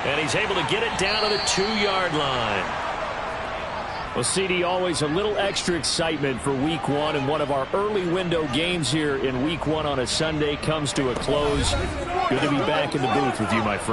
And he's able to get it down to the 2-yard line. Well, CD, always a little extra excitement for Week 1, and one of our early window games here in Week 1 on a Sunday comes to a close. Good to be back in the booth with you, my friend.